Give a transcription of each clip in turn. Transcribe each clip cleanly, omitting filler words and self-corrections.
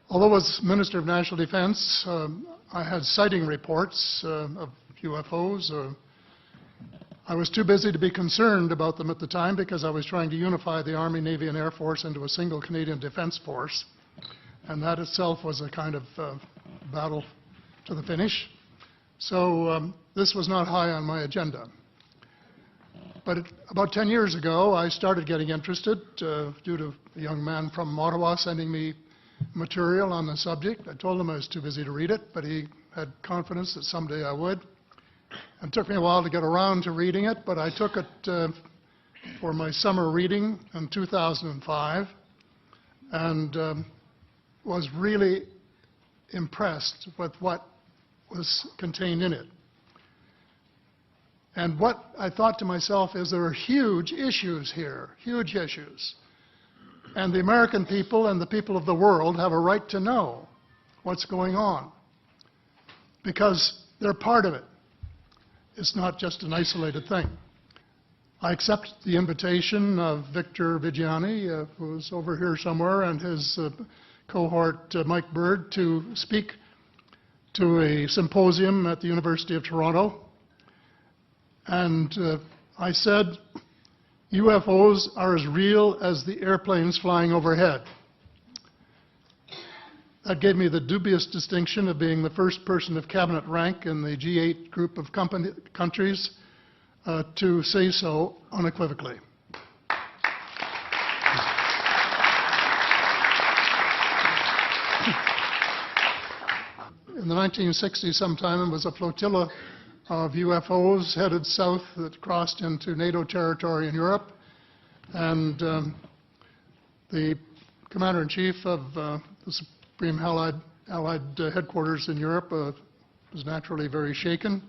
Although as Minister of National Defense, I had sighting reports of UFOs. I was too busy to be concerned about them at the time because I was trying to unify the Army, Navy, and Air Force into a single Canadian Defence Force. And that itself was a kind of battle to the finish. So this was not high on my agenda. But about 10 years ago, I started getting interested due to a young man from Ottawa sending me material on the subject. I told him I was too busy to read it, but he had confidence that someday I would. It took me a while to get around to reading it, but I took it for my summer reading in 2005 and was really impressed with what was contained in it. And what I thought to myself is there are huge issues here, huge issues. And the American people and the people of the world have a right to know what's going on because they're part of it. It's not just an isolated thing. I accept the invitation of Victor Vigiani, who's over here somewhere, and his cohort, Mike Bird, to speak to a symposium at the University of Toronto. And I said, UFOs are as real as the airplanes flying overhead. That gave me the dubious distinction of being the first person of cabinet rank in the G8 group of countries to say so unequivocally. In the 1960s sometime, it was a flotilla of UFOs headed south that crossed into NATO territory in Europe. And the Commander-in-Chief of the Supreme Allied Headquarters in Europe was naturally very shaken.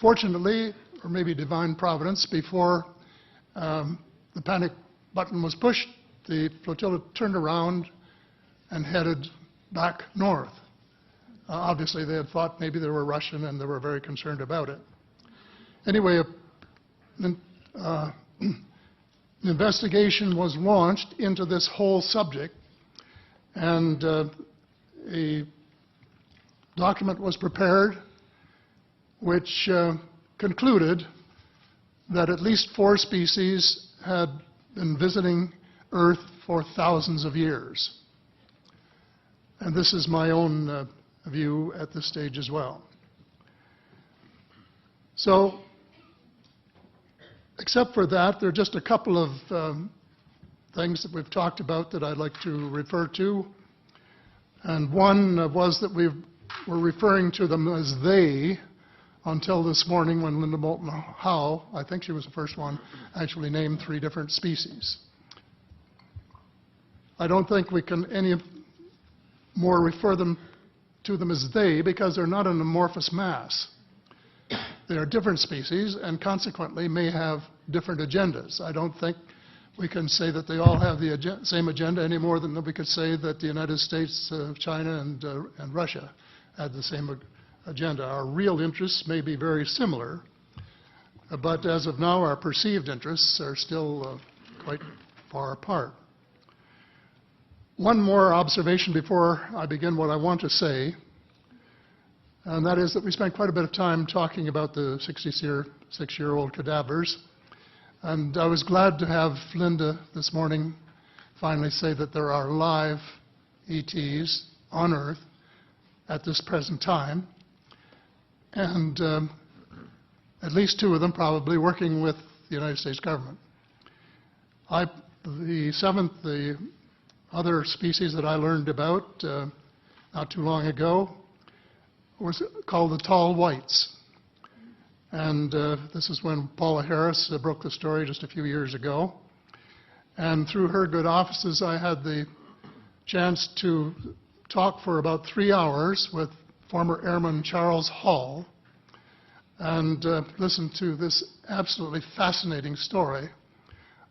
Fortunately, or maybe divine providence, before the panic button was pushed, the flotilla turned around and headed back north. Obviously, they had thought maybe they were Russian and they were very concerned about it. Anyway, an investigation was launched into this whole subject, and a document was prepared which concluded that at least 4 species had been visiting Earth for thousands of years. And this is my own view at this stage as well. So, except for that, there are just a couple of things that we've talked about that I'd like to refer to. And one was that we were referring to them as they until this morning when Linda Moulton Howe, I think she was the first one, actually named 3 different species. I don't think we can any more refer to them as they because they're not an amorphous mass. They are different species and consequently may have different agendas. I don't think we can say that they all have the same agenda any more than we could say that the United States, China, and Russia had the same agenda. Our real interests may be very similar, but as of now, our perceived interests are still quite far apart. One more observation before I begin what I want to say, and that is that we spent quite a bit of time talking about the 66-year-old cadavers. And I was glad to have Linda this morning finally say that there are live ETs on Earth at this present time, and at least 2 of them probably working with the United States government. The other species that I learned about not too long ago was called the tall whites. And this is when Paula Harris broke the story just a few years ago. And through her good offices, I had the chance to talk for about 3 hours with former Airman Charles Hall and listen to this absolutely fascinating story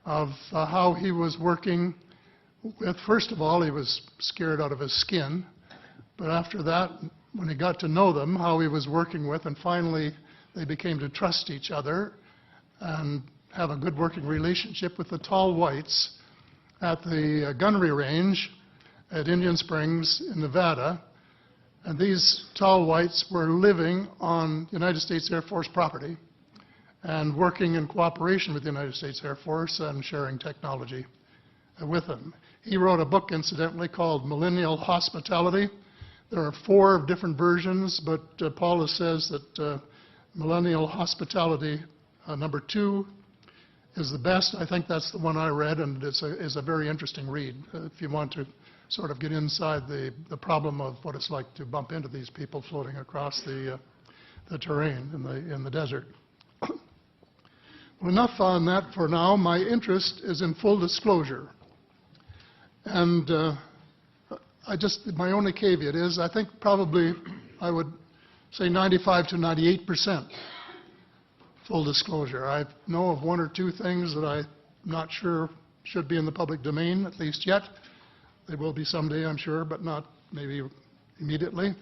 of how he was working with, first of all, he was scared out of his skin, but after that, when he got to know them, how he was working with, and finally they became to trust each other and have a good working relationship with the tall whites at the gunnery range at Indian Springs in Nevada, and these tall whites were living on United States Air Force property and working in cooperation with the United States Air Force and sharing technology with them. He wrote a book, incidentally, called Millennial Hospitality. There are 4 different versions, but Paula says that Millennial Hospitality number 2 is the best. I think that's the one I read, and it's a very interesting read if you want to sort of get inside the problem of what it's like to bump into these people floating across the terrain in the desert. Well, enough on that for now. My interest is in full disclosure. And my only caveat is I think probably I would say 95 to 98% full disclosure. I know of 1 or 2 things that I'm not sure should be in the public domain, at least yet. They will be someday, I'm sure, but not maybe immediately.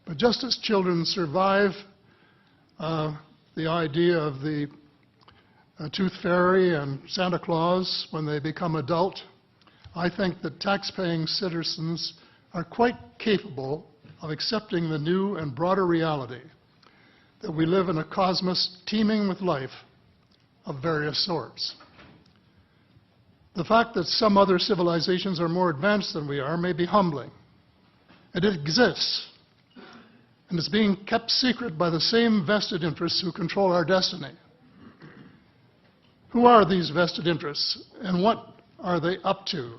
But just as children survive the idea of the Tooth Fairy and Santa Claus when they become adult, I think that tax-paying citizens are quite capable of accepting the new and broader reality that we live in a cosmos teeming with life of various sorts. The fact that some other civilizations are more advanced than we are may be humbling. It exists, and it's being kept secret by the same vested interests who control our destiny. Who are these vested interests, and what are they up to?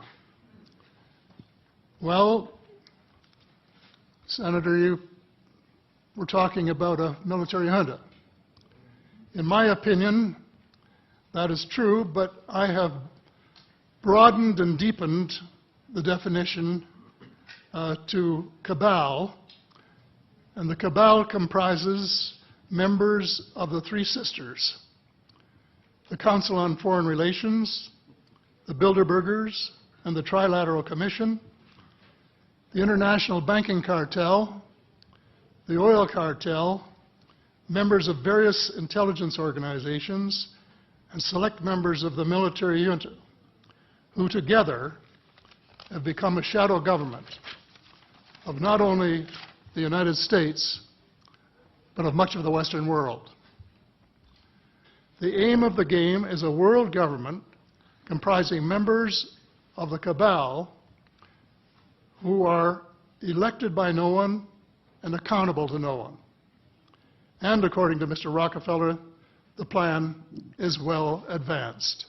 Well, Senator, you were talking about a military junta. In my opinion, that is true, but I have broadened and deepened the definition to cabal, and the cabal comprises members of the 3 sisters: the Council on Foreign Relations, the Bilderbergers, and the Trilateral Commission, the International Banking Cartel, the Oil Cartel, members of various intelligence organizations, and select members of the military junta, who together have become a shadow government of not only the United States, but of much of the Western world. The aim of the game is a world government comprising members of the cabal who are elected by no one and accountable to no one. And according to Mr. Rockefeller, the plan is well advanced.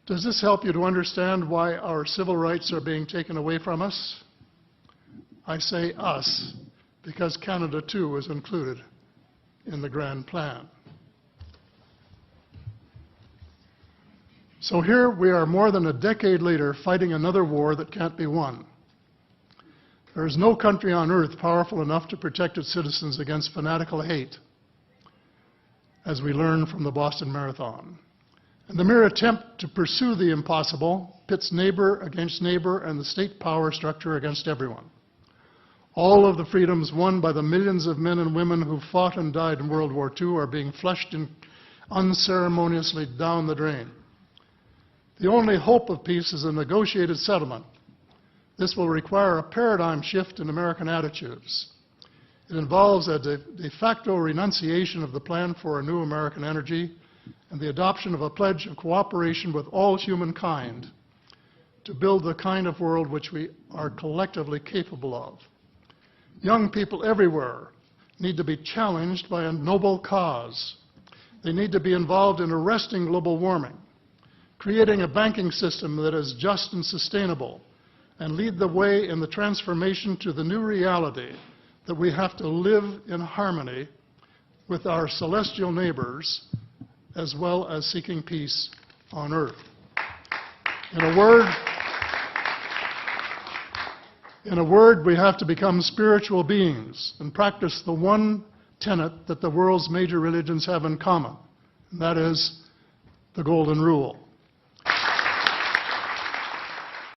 Does this help you to understand why our civil rights are being taken away from us? I say us, because Canada too is included in the grand plan. So here we are more than a decade later fighting another war that can't be won. There is no country on earth powerful enough to protect its citizens against fanatical hate, as we learned from the Boston Marathon. And the mere attempt to pursue the impossible pits neighbor against neighbor and the state power structure against everyone. All of the freedoms won by the millions of men and women who fought and died in World War II are being flushed unceremoniously down the drain. The only hope of peace is a negotiated settlement. This will require a paradigm shift in American attitudes. It involves a de facto renunciation of the plan for a new American energy and the adoption of a pledge of cooperation with all humankind to build the kind of world which we are collectively capable of. Young people everywhere need to be challenged by a noble cause. They need to be involved in arresting global warming, creating a banking system that is just and sustainable, and lead the way in the transformation to the new reality that we have to live in harmony with our celestial neighbors, as well as seeking peace on earth. In a word, we have to become spiritual beings and practice the one tenet that the world's major religions have in common, and that is the Golden Rule.